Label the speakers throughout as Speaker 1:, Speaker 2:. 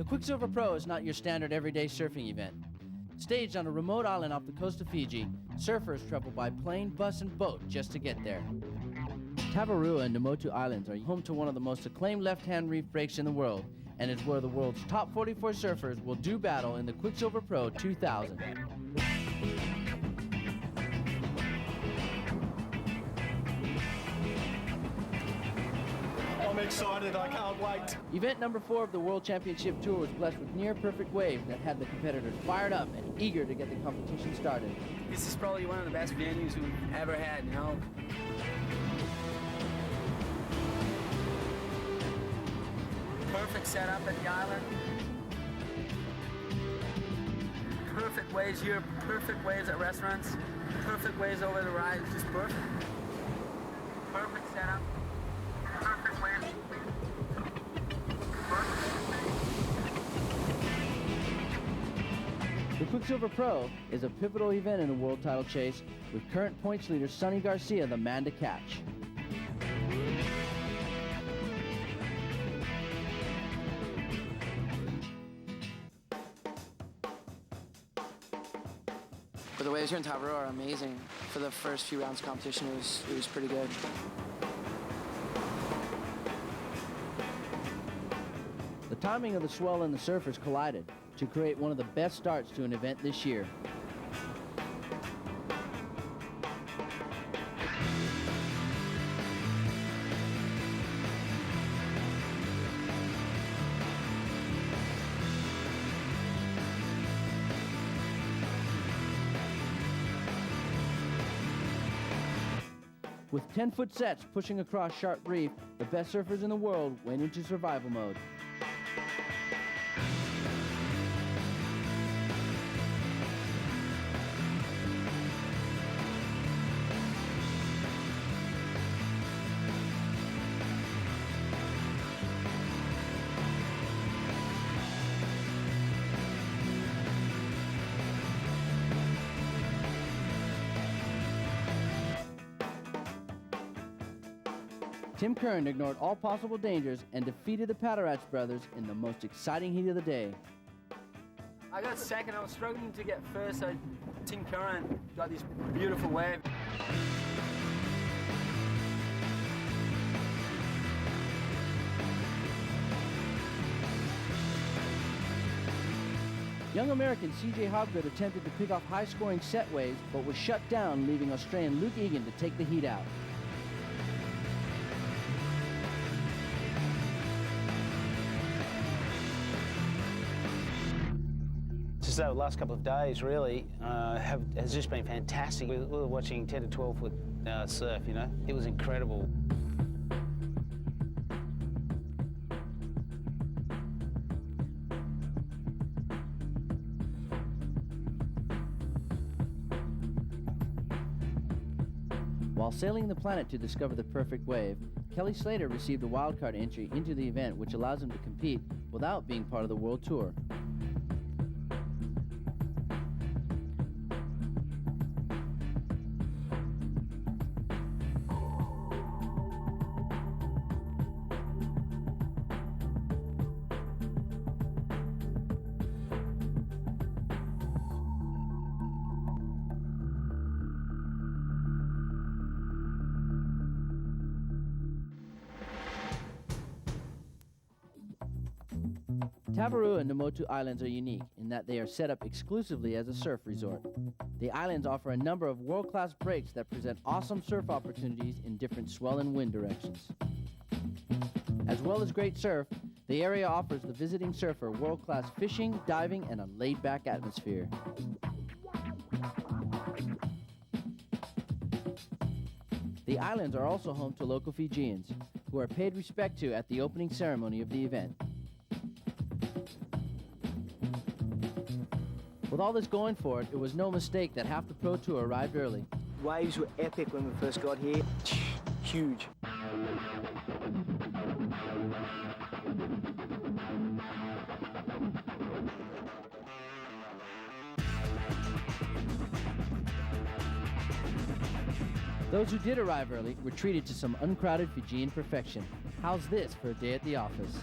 Speaker 1: Quiksilver Pro is not your standard everyday surfing event. Staged on a remote island off the coast of Fiji, surfers travel by plane, bus, and boat just to get there. Tavarua and Namotu Islands are home to one of the most acclaimed left-hand reef breaks in the world, and is where the world's top 44 surfers will do battle in the Quiksilver Pro 2000.
Speaker 2: I'm excited, I can't wait.
Speaker 1: Event number 4 of the World Championship Tour was blessed with near-perfect waves that had the competitors fired up and eager to get the competition started.
Speaker 3: This is probably one of the best venues we've ever had, you know. Perfect setup at the island. Perfect waves here, perfect waves at restaurants, perfect waves over the ride, it's just perfect. Perfect setup, perfect waves.
Speaker 1: The Quiksilver Pro is a pivotal event in the world title chase, with current points leader Sonny Garcia the man to catch.
Speaker 4: But the waves here in Tavarua are amazing. For the first few rounds of competition, it was pretty good.
Speaker 1: The timing of the swell and the surfers collided to create one of the best starts to an event this year. With 10-foot sets pushing across sharp reef, the best surfers in the world went into survival mode. Tim Kern ignored all possible dangers and defeated the Patarats brothers in the most exciting heat of the day.
Speaker 3: I got second, I was struggling to get first, so Tim Kern got this beautiful wave.
Speaker 1: Young American CJ Hobgood attempted to pick off high-scoring set waves, but was shut down, leaving Australian Luke Egan to take the heat out.
Speaker 5: So the last couple of days really has just been fantastic. We were watching 10 to 12 foot surf, you know. It was incredible.
Speaker 1: While sailing the planet to discover the perfect wave, Kelly Slater received a wildcard entry into the event, which allows him to compete without being part of the World Tour. Tavarua and Namotu Islands are unique in that they are set up exclusively as a surf resort. The islands offer a number of world-class breaks that present awesome surf opportunities in different swell and wind directions. As well as great surf, the area offers the visiting surfer world-class fishing, diving, and a laid-back atmosphere. The islands are also home to local Fijians, who are paid respect to at the opening ceremony of the event. With all this going for it, it was no mistake that half the Pro Tour arrived early.
Speaker 6: Waves were epic when we first got here. Huge.
Speaker 1: Those who did arrive early were treated to some uncrowded Fijian perfection. How's this for a day at the office?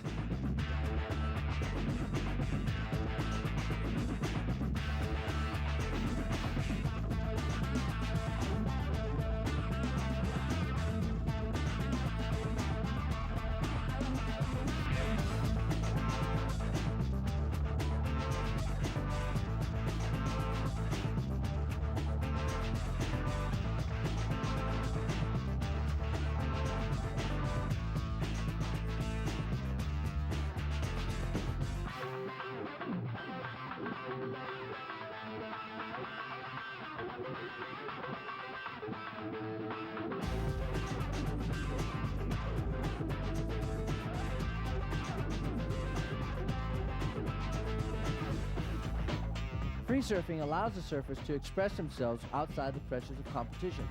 Speaker 1: Free surfing allows the surfers to express themselves outside the pressures of competition.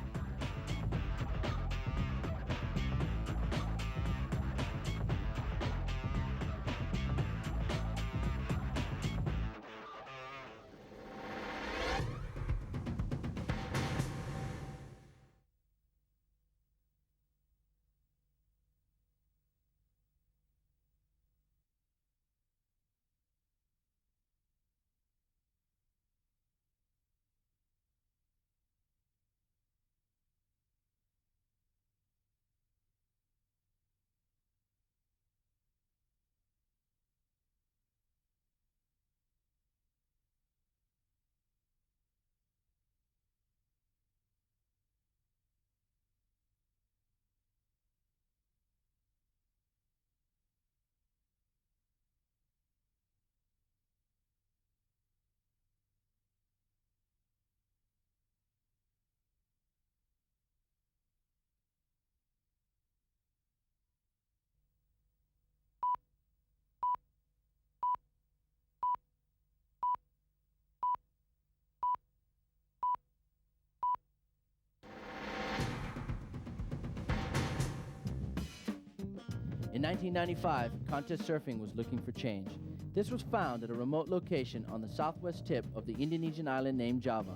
Speaker 1: In 1995, contest surfing was looking for change. This was found at a remote location on the southwest tip of the Indonesian island named Java.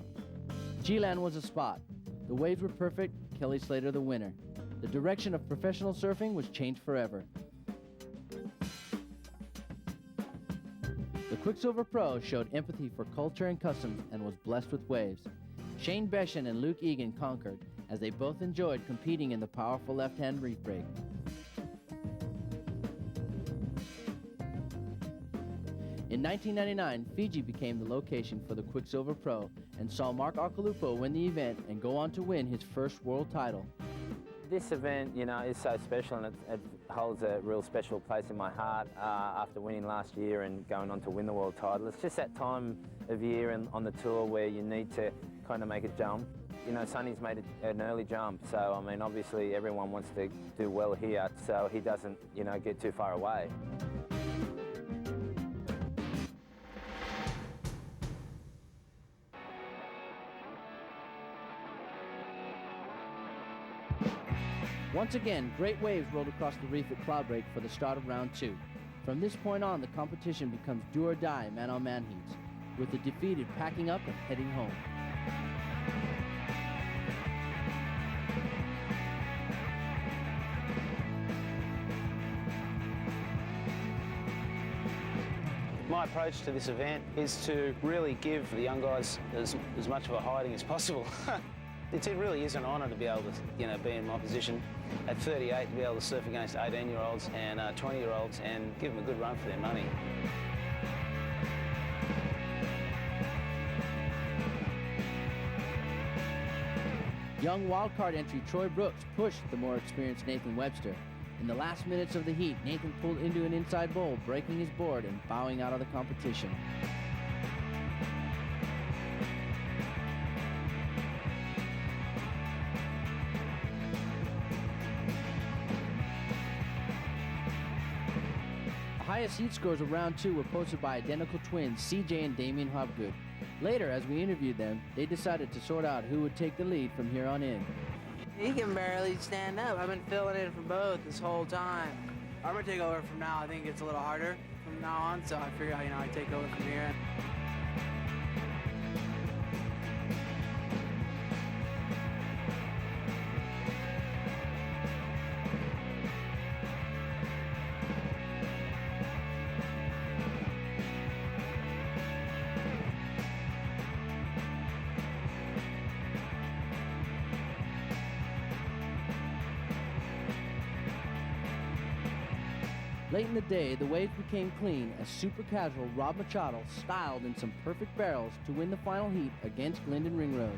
Speaker 1: G-Land was a spot. The waves were perfect, Kelly Slater the winner. The direction of professional surfing was changed forever. The Quiksilver Pro showed empathy for culture and customs and was blessed with waves. Shane Beshan and Luke Egan conquered as they both enjoyed competing in the powerful left-hand reef break. In 1999, Fiji became the location for the Quiksilver Pro and saw Mark Occhilupo win the event and go on to win his first world title.
Speaker 7: This event, you know, is so special, and it holds a real special place in my heart after winning last year and going on to win the world title. It's just that time of year and on the tour where you need to kind of make a jump. You know, Sonny's made an early jump, so, I mean, obviously everyone wants to do well here so he doesn't, you know, get too far away.
Speaker 1: Once again, great waves rolled across the reef at Cloudbreak for the start of round 2. From this point on, the competition becomes do or die man-on-man heats, with the defeated packing up and heading home.
Speaker 5: My approach to this event is to really give the young guys as much of a hiding as possible. It really is an honour to be able to, you know, be in my position at 38 to be able to surf against 18-year-olds and 20-year-olds and give them a good run for their money.
Speaker 1: Young wildcard entry Troy Brooks pushed the more experienced Nathan Webster. In the last minutes of the heat, Nathan pulled into an inside bowl, breaking his board and bowing out of the competition. The highest heat scores of round 2 were posted by identical twins CJ and Damian Hobgood. Later, as we interviewed them, they decided to sort out who would take the lead from here on in.
Speaker 8: He can barely stand up. I've been filling in for both this whole time. I'm gonna take over from now. I think it's a little harder from now on, so I figure, you know, I take over from here.
Speaker 1: Late in the day, the waves became clean as super casual Rob Machado styled in some perfect barrels to win the final heat against Glendon Ringrose.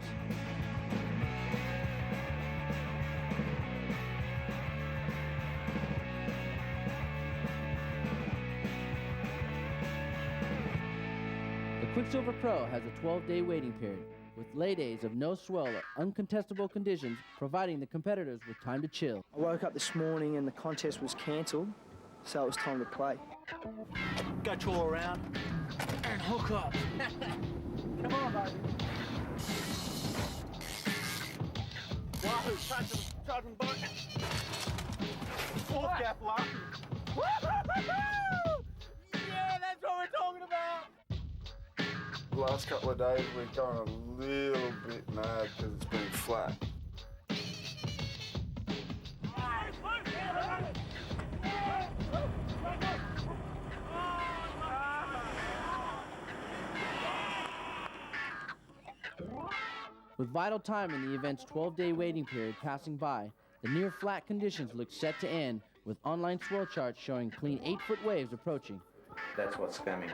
Speaker 1: The Quiksilver Pro has a 12-day waiting period, with lay days of no swell or uncontestable conditions providing the competitors with time to chill.
Speaker 6: I woke up this morning and the contest was cancelled, so it was time to play.
Speaker 2: Go trawl around and hook up. Come on, baby. Wahoo, charging boat. Fourth gap lucky.
Speaker 1: Yeah, that's what we're talking about!
Speaker 9: The last couple of days we've gone a little bit mad because it's been flat.
Speaker 1: With vital time in the event's 12-day waiting period passing by, the near-flat conditions look set to end, with online swell charts showing clean 8-foot waves approaching.
Speaker 10: That's what's coming.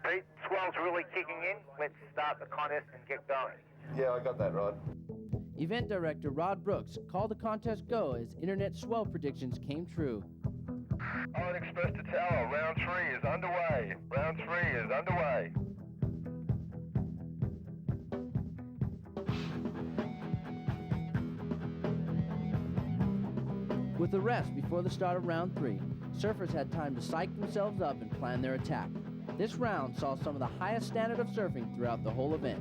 Speaker 11: Pete, swell's really kicking in. Let's start the contest and get going.
Speaker 9: Yeah, I got that, Rod.
Speaker 1: Event director Rod Brooks called the contest go as internet swell predictions came true.
Speaker 11: Island Express to Tower, round 3 is underway. Round 3 is underway.
Speaker 1: With the rest before the start of round 3, surfers had time to psych themselves up and plan their attack. This round saw some of the highest standard of surfing throughout the whole event.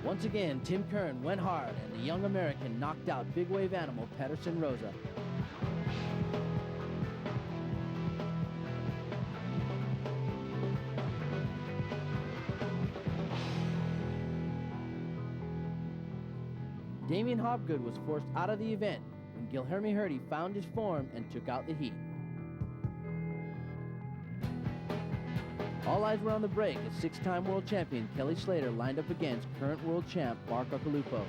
Speaker 1: Once again, Tim Kern went hard and the young American knocked out big wave animal Pedersen Rosa. Damien Hobgood was forced out of the event when Guilherme Herdy found his form and took out the heat. All eyes were on the break as 6-time world champion Kelly Slater lined up against current world champ Mark Occhilupo.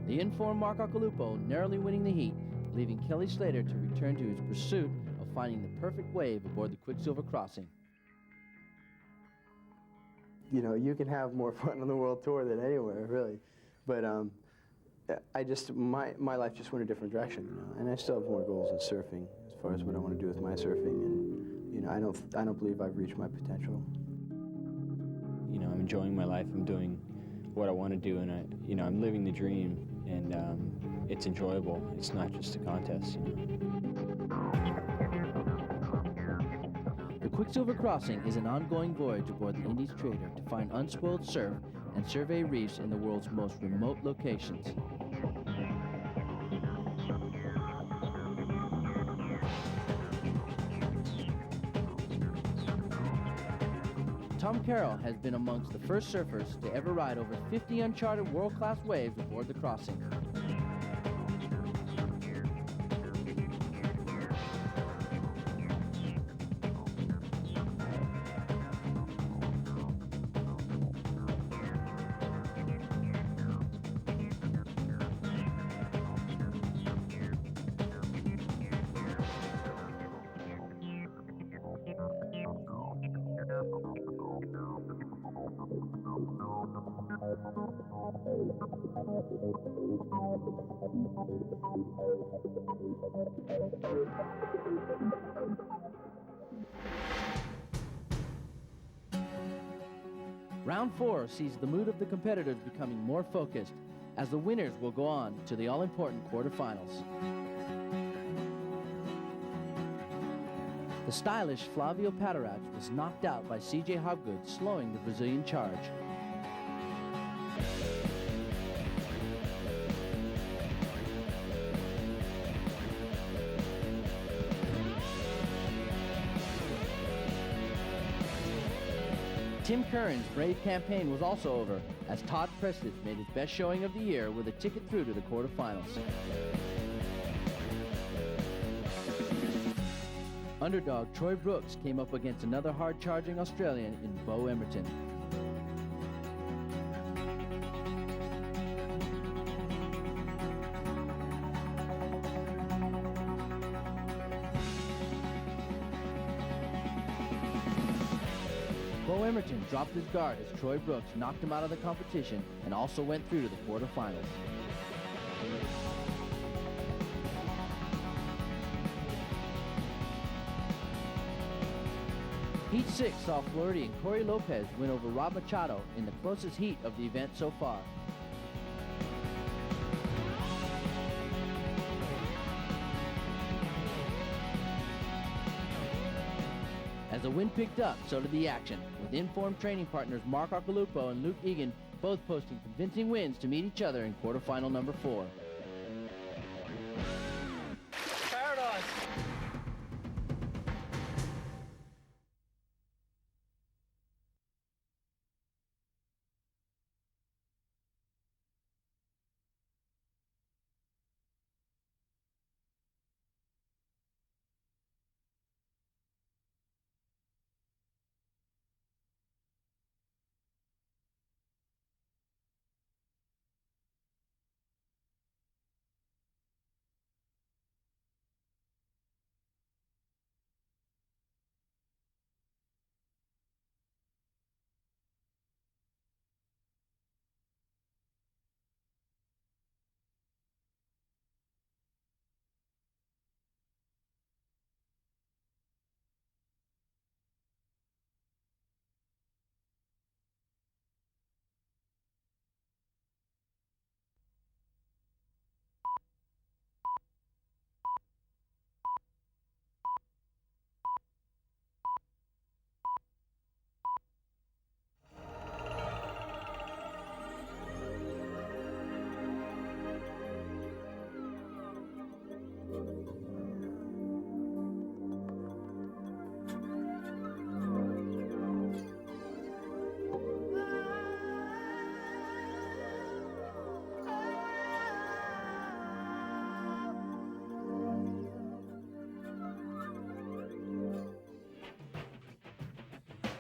Speaker 1: The informed Mark Occhilupo narrowly winning the heat, leaving Kelly Slater to return to his pursuit of finding the perfect wave aboard the Quiksilver Crossing.
Speaker 6: You know, you can have more fun on the World Tour than anywhere, really. But my life just went a different direction, you know, and I still have more goals in surfing as far as what I want to do with my surfing, and you know, I don't believe I've reached my potential.
Speaker 12: You know, I'm enjoying my life. I'm doing what I want to do, and I'm living the dream, and it's enjoyable. It's not just a contest, you know.
Speaker 1: The Quiksilver Crossing is an ongoing voyage aboard the Indies Trader to find unspoiled surf and survey reefs in the world's most remote locations. Tom Carroll has been amongst the first surfers to ever ride over 50 uncharted world-class waves aboard the crossing. Round 4 sees the mood of the competitors becoming more focused, as the winners will go on to the all-important quarterfinals. The stylish Flavio Patarach was knocked out by CJ Hobgood, slowing the Brazilian charge. Tim Curran's brave campaign was also over, as Todd Prestidge made his best showing of the year with a ticket through to the quarterfinals. Underdog Troy Brooks came up against another hard-charging Australian in Bo Emerton. Bo Emerton dropped his guard as Troy Brooks knocked him out of the competition and also went through to the quarterfinals. Heat 6 saw Herdy and Cory Lopez win over Rob Machado in the closest heat of the event so far. As the wind picked up, so did the action, with informed training partners Mark Occhilupo and Luke Egan both posting convincing wins to meet each other in quarterfinal number 4.
Speaker 3: Paradise!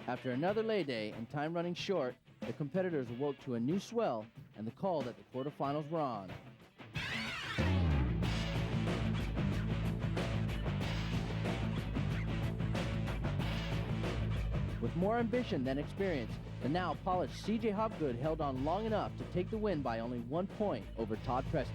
Speaker 1: After another lay day and time running short, the competitors awoke to a new swell and the call that the quarterfinals were on. With more ambition than experience, the now polished CJ Hobgood held on long enough to take the win by only 1 point over Todd Prestidge.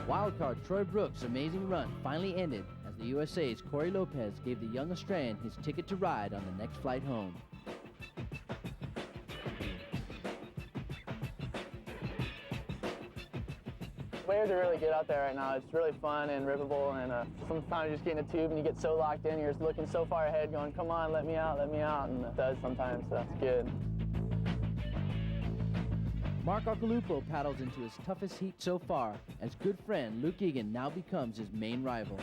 Speaker 1: Wildcard Troy Brooks' amazing run finally ended as the USA's Cory Lopez gave the young Australian his ticket to ride on the next flight home.
Speaker 10: Waves are really good out there right now. It's really fun and rippable, and sometimes you just get in a tube and you get so locked in, you're just looking so far ahead going, come on, let me out, and it does sometimes, so that's good.
Speaker 1: Mark Occhilupo paddles into his toughest heat so far, as good friend Luke Egan now becomes his main rival.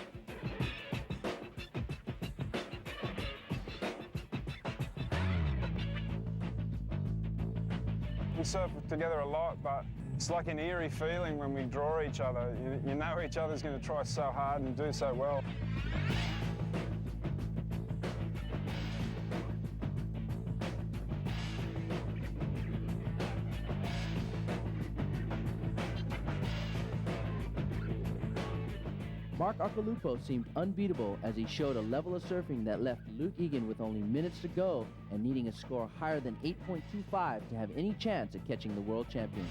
Speaker 13: We surf together a lot, but it's like an eerie feeling when we draw each other. You know each other's going to try so hard and do so well.
Speaker 1: Mark Occhilupo seemed unbeatable as he showed a level of surfing that left Luke Egan with only minutes to go and needing a score higher than 8.25 to have any chance at catching the world champion.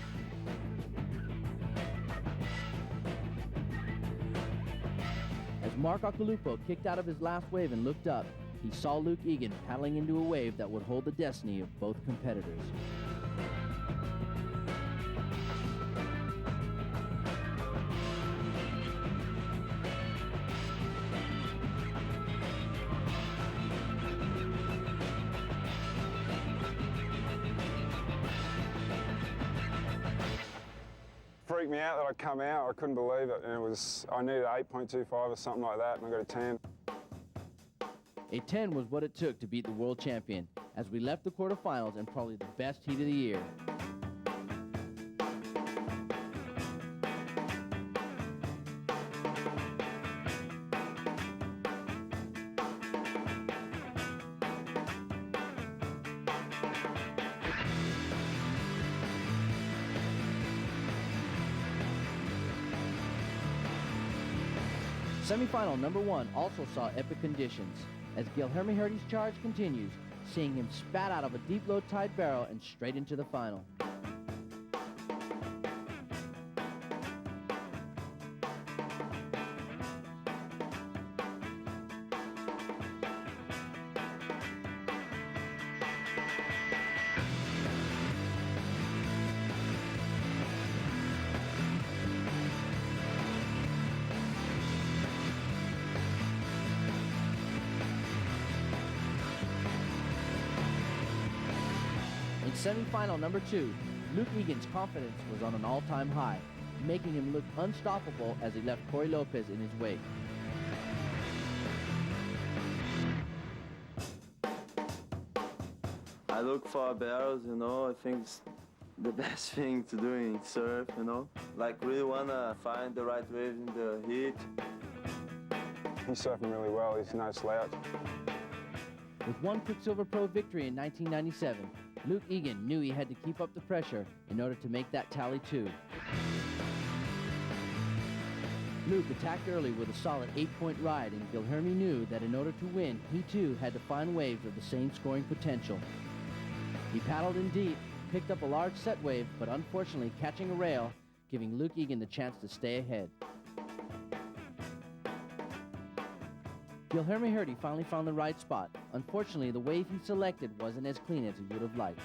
Speaker 1: As Mark Occhilupo kicked out of his last wave and looked up, he saw Luke Egan paddling into a wave that would hold the destiny of both competitors.
Speaker 13: Freaked me out that I come out. I couldn't believe it, and I needed 8.25 or something like that, and I got a 10.
Speaker 1: A 10 was what it took to beat the world champion as we left the quarterfinals and probably the best heat of the year. Semifinal number 1 also saw epic conditions as Guilherme Herdy's charge continues, seeing him spat out of a deep low tide barrel and straight into the final. In semifinal number 2, Luke Egan's confidence was on an all-time high, making him look unstoppable as he left Cory Lopez in his wake.
Speaker 14: I look for barrels, you know. I think it's the best thing to do in surf, you know. Like, really wanna find the right wave in the heat.
Speaker 13: He's surfing really well. He's no slouch.
Speaker 1: With one Quiksilver Pro victory in 1997, Luke Egan knew he had to keep up the pressure in order to make that tally too. Luke attacked early with a solid 8-point ride, and Guilherme knew that in order to win, he too had to find waves of the same scoring potential. He paddled in deep, picked up a large set wave, but unfortunately catching a rail, giving Luke Egan the chance to stay ahead. Guilherme Herdy finally found the right spot. Unfortunately, the wave he selected wasn't as clean as he would have liked.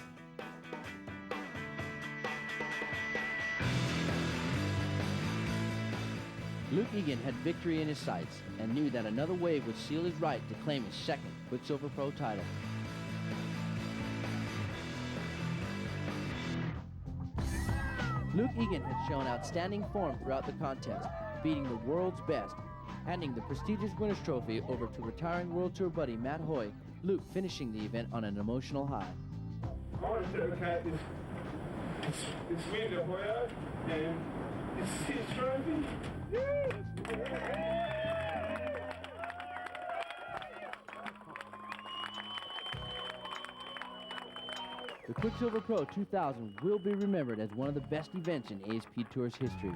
Speaker 1: Luke Egan had victory in his sights and knew that another wave would seal his right to claim his second Quiksilver Pro title. Luke Egan had shown outstanding form throughout the contest, beating the world's best, handing the prestigious winner's trophy over to retiring World Tour buddy Matt Hoy, Luke finishing the event on an emotional high.
Speaker 15: I want to dedicate this win to Hoya, and it's his trophy.
Speaker 1: The Quiksilver Pro 2000 will be remembered as one of the best events in ASP Tour's history.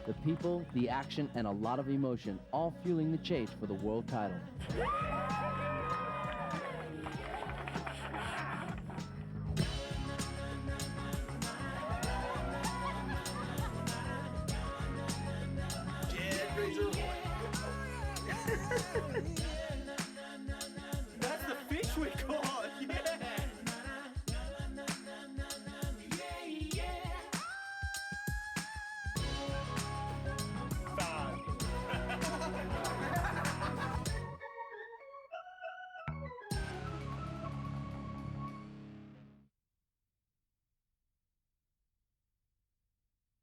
Speaker 1: The people, the action, and a lot of emotion, all fueling the chase for the world title.